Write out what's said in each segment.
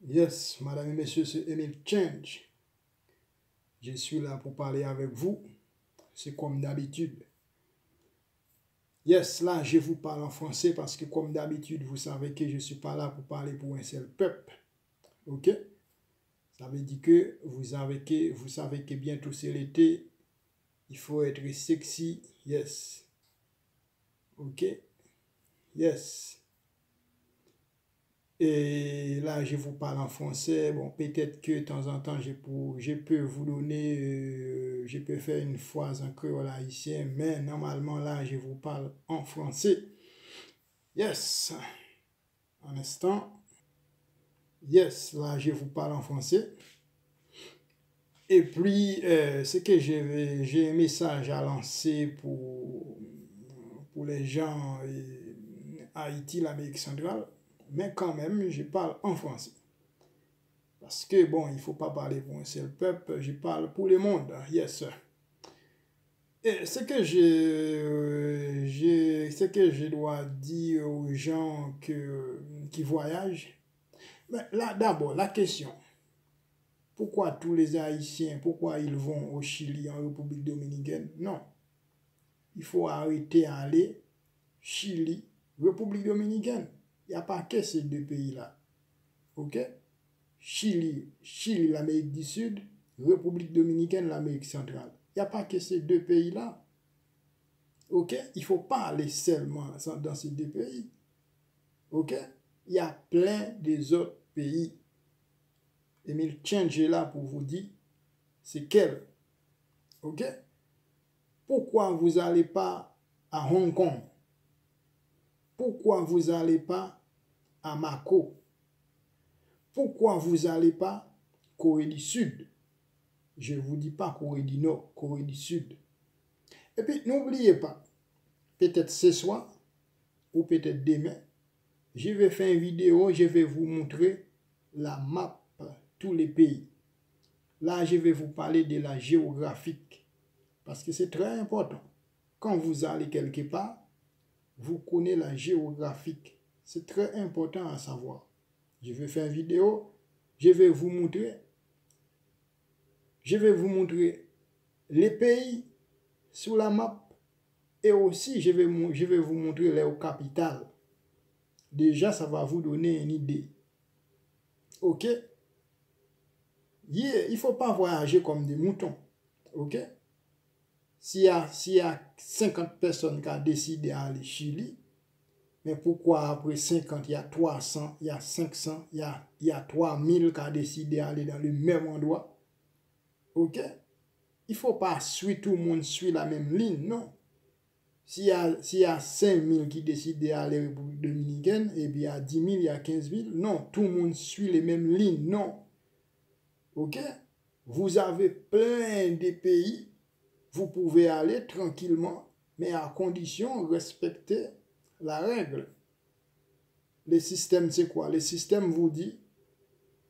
Yes, madame et messieurs, c'est Emile Change. Je suis là pour parler avec vous. C'est comme d'habitude. Yes, là, je vous parle en français parce que comme d'habitude, vous savez que je ne suis pas là pour parler pour un seul peuple. OK? Ça veut dire que vous savez que bientôt c'est l'été. Il faut être sexy. Yes. OK? Yes. Et là, je vous parle en français. Bon, peut-être que de temps en temps, je peux vous donner, je peux faire une phrase en créole haïtien, mais normalement, là, je vous parle en français. Yes. Un instant. Yes, là, je vous parle en français. Et puis, c'est que j'ai un message à lancer pour les gens Haïti, l'Amérique centrale, mais quand même, je parle en français. Parce que, bon, il ne faut pas parler pour un seul peuple, je parle pour le monde. Yes, sir. Et ce que je dois dire aux gens qui voyagent, mais là, d'abord, la question, pourquoi tous les Haïtiens, pourquoi ils vont au Chili, en République dominicaine? Non, il faut arrêter à aller Chili, République dominicaine. Il n'y a pas que ces deux pays-là. OK? Chili, l'Amérique du Sud, République dominicaine, l'Amérique centrale. Il n'y a pas que ces deux pays-là. OK? Il ne faut pas aller seulement dans ces deux pays. OK? Il y a plein des autres pays. Emile Change est là pour vous dire, c'est quel. OK? Pourquoi vous n'allez pas à Hong Kong? Pourquoi vous n'allez pas à Mako? Pourquoi vous n'allez pas Corée du Sud? Je ne vous dis pas Corée du Nord, Corée du Sud. Et puis, n'oubliez pas, peut-être ce soir ou peut-être demain, je vais faire une vidéo, je vais vous montrer la map de tous les pays. Là, je vais vous parler de la géographique parce que c'est très important. Quand vous allez quelque part, vous connaissez la géographique. C'est très important à savoir. Je vais faire une vidéo, je vais vous montrer les pays sur la map et aussi je vais vous montrer les capitales. Déjà, ça va vous donner une idée. OK? Il ne faut pas voyager comme des moutons. OK? S'il y a 50 personnes qui ont décidé d'aller au Chili, mais pourquoi après 50, il y a 300, il y a 500, il y a 3000 qui ont décidé d'aller dans le même endroit? OK? Il ne faut pas suivre tout le monde suit la même ligne, non. S'il y a 5000 qui décident d'aller en République dominicaine, et bien il y a 10 000, il y a 15 000, non, tout le monde suit les mêmes lignes, non. OK? Vous avez plein de pays, vous pouvez aller tranquillement, mais à condition de respecter la règle. Le système, c'est quoi? Le système vous dit,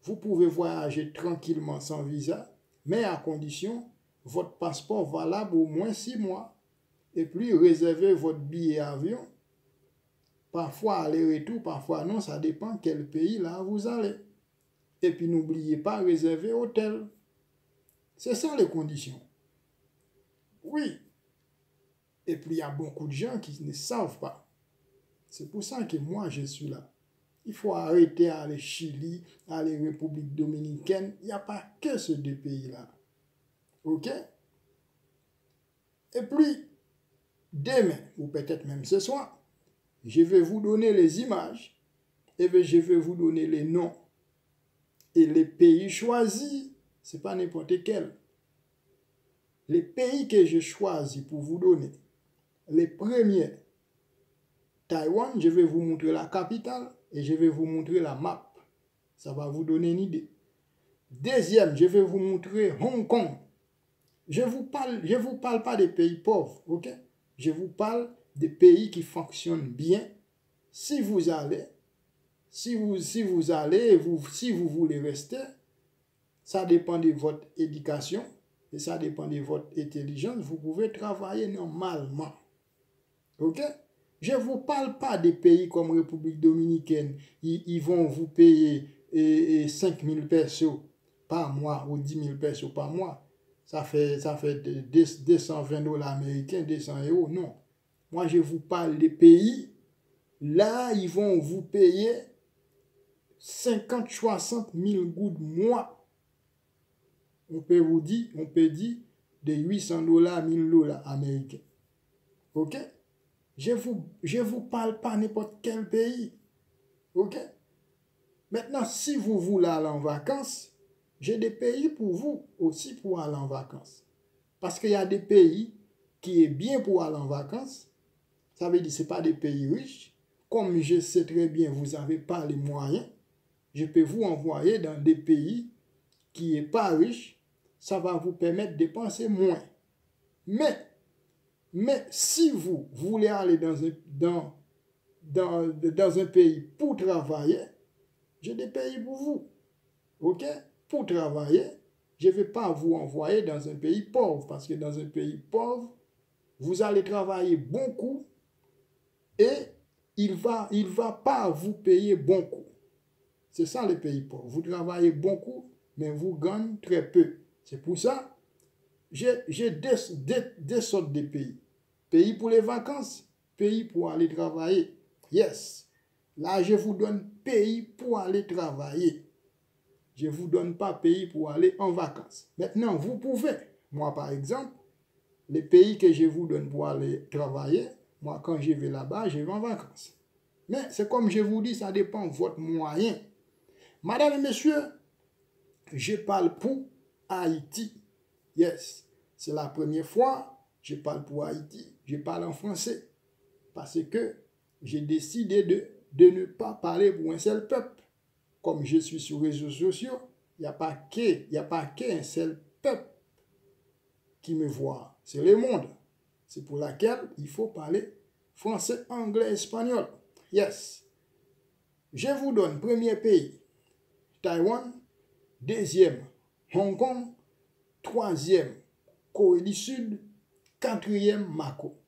vous pouvez voyager tranquillement sans visa, mais à condition, votre passeport valable au moins 6 mois. Et puis, réservez votre billet avion. Parfois, aller-retour, parfois non, ça dépend quel pays là vous allez. Et puis, n'oubliez pas, réserver hôtel. C'est ça les conditions. Oui. Et puis, il y a beaucoup de gens qui ne savent pas. C'est pour ça que moi, je suis là. Il faut arrêter à aller Chili, à aller République dominicaine. Il n'y a pas que ces deux pays-là. OK? Et puis, demain, ou peut-être même ce soir, je vais vous donner les images et je vais vous donner les noms. Et les pays choisis, ce n'est pas n'importe quel. Les pays que j'ai choisis pour vous donner, les premiers, Taïwan, je vais vous montrer la capitale et je vais vous montrer la map. Ça va vous donner une idée. Deuxième, je vais vous montrer Hong Kong. Je ne vous parle pas des pays pauvres, ok? Je vous parle des pays qui fonctionnent bien. Si vous allez, si vous voulez rester, ça dépend de votre éducation et ça dépend de votre intelligence. Vous pouvez travailler normalement. OK? Je ne vous parle pas des pays comme République dominicaine. Ils vont vous payer et 5 000 pesos par mois ou 10 000 pesos par mois, ça fait 220 dollars américains, 200 euros. Non. Moi, je vous parle des pays, là, ils vont vous payer 50, 60 000 gouttes mois. On peut dire de 800 dollars, 1000 dollars américains. OK? Je vous parle pas n'importe quel pays. OK? Maintenant, si vous voulez aller en vacances, j'ai des pays pour vous aussi pour aller en vacances. Parce qu'il y a des pays qui est bien pour aller en vacances. Ça veut dire que ce n'est pas des pays riches. Comme je sais très bien, vous n'avez pas les moyens. Je peux vous envoyer dans des pays qui n'est pas riches. Ça va vous permettre de dépenser moins. Mais si vous voulez aller dans un pays pour travailler, j'ai des pays pour vous. OK? Pour travailler, je ne vais pas vous envoyer dans un pays pauvre. Parce que dans un pays pauvre, vous allez travailler beaucoup et il va pas vous payer beaucoup. C'est ça le pays pauvre. Vous travaillez beaucoup, mais vous gagnez très peu. C'est pour ça, j'ai deux sortes de pays. Pays pour les vacances, pays pour aller travailler. Yes. Là, je vous donne pays pour aller travailler. Je ne vous donne pas pays pour aller en vacances. Maintenant, vous pouvez. Moi, par exemple, les pays que je vous donne pour aller travailler, moi, quand je vais là-bas, je vais en vacances. Mais c'est comme je vous dis, ça dépend de votre moyen. Madame et messieurs, je parle pour Haïti. Yes. C'est la première fois que je parle pour Haïti. Je parle en français. Parce que j'ai décidé de ne pas parler pour un seul peuple. Comme je suis sur les réseaux sociaux, il n'y a pas qu'un seul peuple qui me voit. C'est le monde. C'est pour laquelle il faut parler français, anglais, espagnol. Yes. Je vous donne premier pays, Taïwan. Deuxième, Hong Kong. Troisième, Corée du Sud. Quatrième, Macao.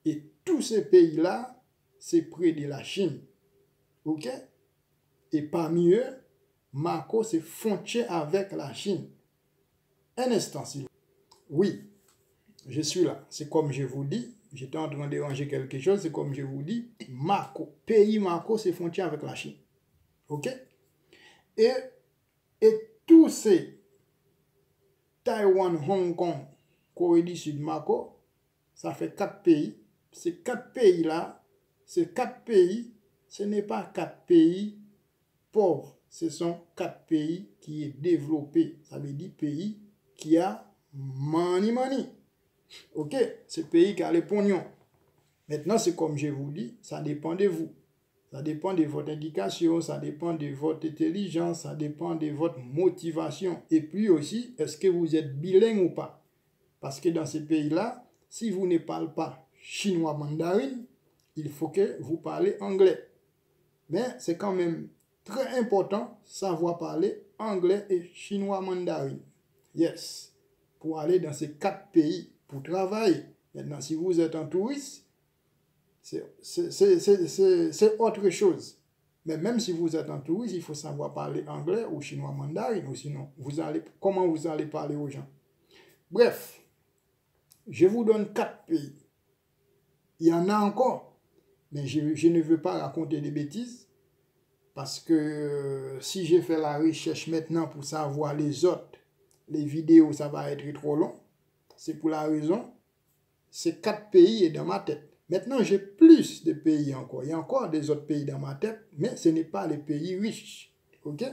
Et tous ces pays-là, c'est près de la Chine. OK? Et parmi eux, Macao, c'est frontière avec la Chine. Un instant, s'il vous plaît. Oui, je suis là. C'est comme je vous dis. J'étais en train de ranger quelque chose. C'est comme je vous dis. Macao, pays Macao, c'est frontière avec la Chine. OK? Et tous ces Taïwan, Hong Kong, Corée du Sud, Macao, ça fait 4 pays. Ces 4 pays-là, ce n'est pas 4 pays pauvres. Ce sont 4 pays qui est développé. Ça veut dire pays qui a money. OK? C'est pays qui a les pognons. Maintenant, c'est comme je vous dis, ça dépend de vous. Ça dépend de votre indication, ça dépend de votre intelligence, ça dépend de votre motivation. Et puis aussi, est-ce que vous êtes bilingue ou pas? Parce que dans ces pays-là, si vous ne parlez pas chinois mandarin, il faut que vous parlez anglais. Mais c'est quand même très important savoir parler anglais et chinois mandarin. Yes. Pour aller dans ces 4 pays, pour travailler. Maintenant, si vous êtes un touriste, c'est autre chose. Mais même si vous êtes un touriste, il faut savoir parler anglais ou chinois mandarin. Ou sinon, comment vous allez parler aux gens? Bref, je vous donne 4 pays. Il y en a encore. Mais je ne veux pas raconter des bêtises. Parce que si j'ai fait la recherche maintenant pour savoir les autres, les vidéos, ça va être trop long. C'est pour la raison, ces 4 pays est dans ma tête. Maintenant, j'ai plus de pays encore. Il y a encore des autres pays dans ma tête, mais ce n'est pas les pays riches. OK?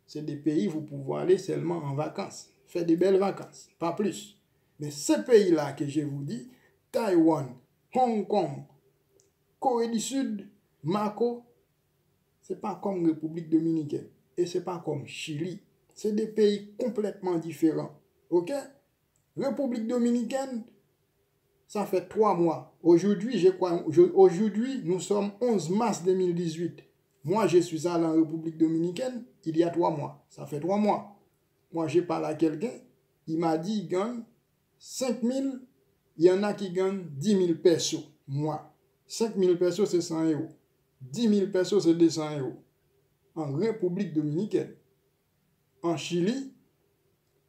C'est des pays où vous pouvez aller seulement en vacances. Faire des belles vacances, pas plus. Mais ces pays-là que je vous dis, Taïwan, Hong Kong, Corée du Sud, Macao, c'est pas comme République Dominicaine. Et c'est pas comme Chili. C'est des pays complètement différents. OK? République Dominicaine, ça fait 3 mois. Aujourd'hui, nous sommes 11 mars 2018. Moi, je suis allé en République Dominicaine il y a 3 mois. Ça fait 3 mois. Moi, j'ai parlé à quelqu'un. Il m'a dit qu'il gagne 5 000. Il y en a qui gagnent 10 000 pesos. Moi, 5 000 pesos, c'est 100 euros. 10 000 pesos, c'est 200 euros. En République Dominicaine. en Chili,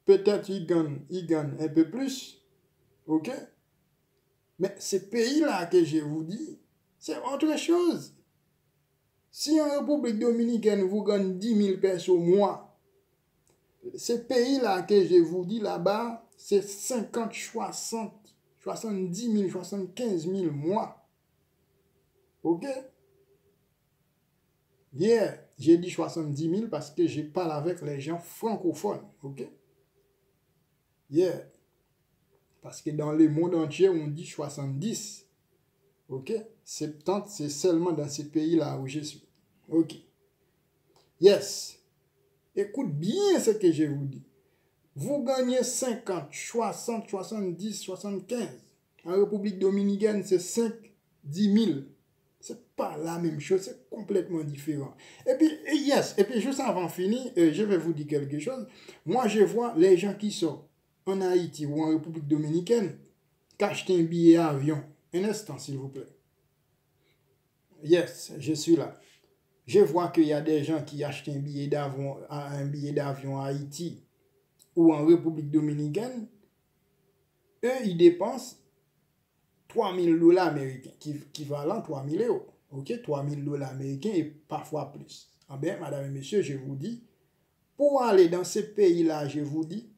peut-être ils gagnent un peu plus, ok? Mais ces pays-là que je vous dis, c'est autre chose. Si en République Dominicaine, vous gagnez 10 000 pesos au mois, ces pays-là que je vous dis là-bas, c'est 50, 60, 70 000, 75 000 mois. Ok? Yeah, j'ai dit 70 000 parce que je parle avec les gens francophones. Ok? Yeah. Parce que dans le monde entier, on dit 70. Ok? 70, c'est seulement dans ces pays-là où je suis. Ok. Yes. Écoute bien ce que je vous dis. Vous gagnez 50, 60, 70, 75. En République Dominicaine, c'est 5, 10 000. C'est pas la même chose, c'est complètement différent. Et puis, yes, et puis juste avant de finir, je vais vous dire quelque chose. Moi, je vois les gens qui sont en Haïti ou en République Dominicaine qui achètent un billet d'avion. Un instant, s'il vous plaît. Yes, je suis là. Je vois qu'il y a des gens qui achètent un billet d'avion à Haïti ou en République Dominicaine. Eux, ils dépensent 3 000 dollars américains, qui équivalent 3 000 euros. Ok, 3 000 dollars américains et parfois plus. Ah bien, madame et messieurs, je vous dis, pour aller dans ces pays-là, je vous dis,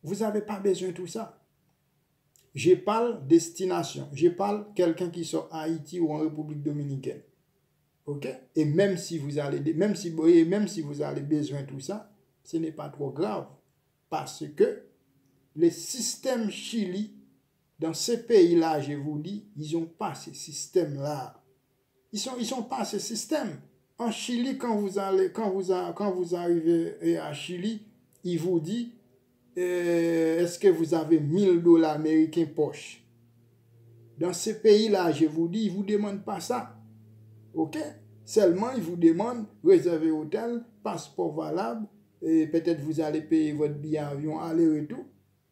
vous n'avez pas besoin de tout ça. Je parle destination. Je parle quelqu'un qui sort à Haïti ou en République Dominicaine. Ok? Et même si vous avez besoin de tout ça, ce n'est pas trop grave. Parce que le système Chili, dans ces pays-là, je vous dis, ils n'ont pas ce système-là. Ils sont pas ce système. En Chili, quand vous arrivez à Chili, il vous dit, est-ce que vous avez 1000 dollars américains poche? Dans ces pays-là, je vous dis, ils ne vous demandent pas ça. Ok? Seulement, ils vous demandent réserver hôtel, passeport valable, et peut-être vous allez payer votre billet avion aller-retour.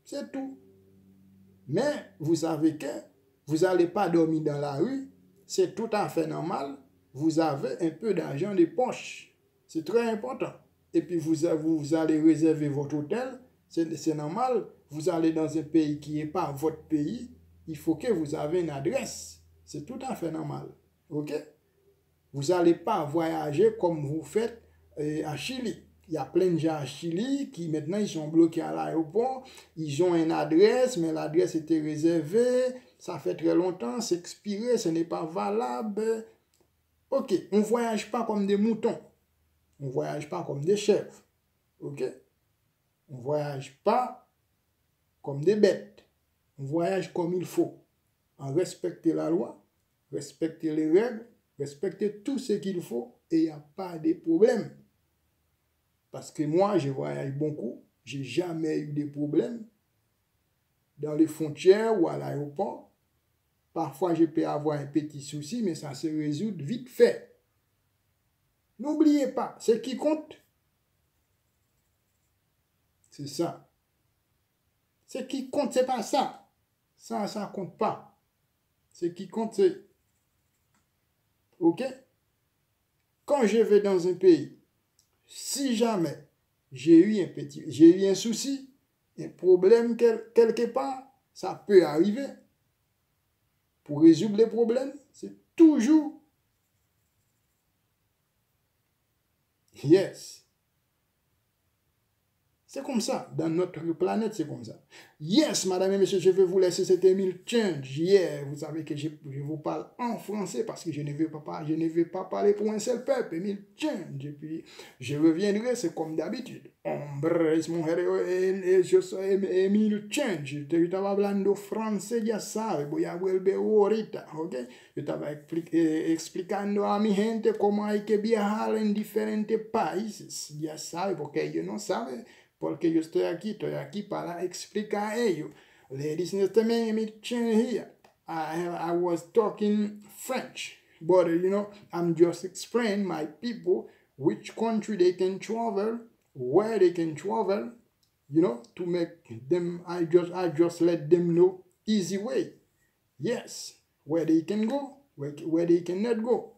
C'est tout. Mais vous savez que vous n'allez pas dormir dans la rue. C'est tout à fait normal. Vous avez un peu d'argent de poche. C'est très important. Et puis vous allez réserver votre hôtel. C'est normal. Vous allez dans un pays qui n'est pas votre pays. Il faut que vous avez une adresse. C'est tout à fait normal. OK? Vous n'allez pas voyager comme vous faites à Chili. Il y a plein de gens à Chili qui maintenant ils sont bloqués à l'aéroport. Ils ont une adresse, mais l'adresse était réservée. Ça fait très longtemps, c'est expiré, ce n'est pas valable. Ok, on ne voyage pas comme des moutons. On ne voyage pas comme des chèvres. Ok? On ne voyage pas comme des bêtes. On voyage comme il faut. En respecter la loi, respecter les règles, respecter tout ce qu'il faut et il n'y a pas de problème. Parce que moi, je voyage beaucoup, j'ai jamais eu de problème dans les frontières ou à l'aéroport. Parfois, je peux avoir un petit souci, mais ça se résout vite fait. N'oubliez pas, ce qui compte, c'est ça. Ce qui compte, c'est pas ça. Ça compte pas. Ce qui compte, c'est... OK? Quand je vais dans un pays, si jamais j'ai eu un souci, un problème quelque part, ça peut arriver. Pour résoudre les problèmes, c'est toujours yes. C'est comme ça. Dans notre planète, c'est comme ça. Yes, madame et monsieur, je vais vous laisser cet Emile Change. Yeah, vous savez que je vous parle en français parce que je ne vais pas parler pour un seul peuple. Emile Change. Et puis, je reviendrai, c'est comme d'habitude. Hombres, mujeres, yo soy Emile Change. Yo estaba hablando francés, ya sabe. Voy a volver ahorita, ¿ok? Yo estaba explicando a mi gente cómo hay que viajar en diferentes países. Ya sabe, porque ellos no saben. Porque yo estoy aquí para explicar a ellos. Ladies and gentlemen, me change here. I was talking French, but I'm just explaining my people which country they can travel, where they can travel, to make them. I just let them know easy way. Yes, where they can go, where they cannot go.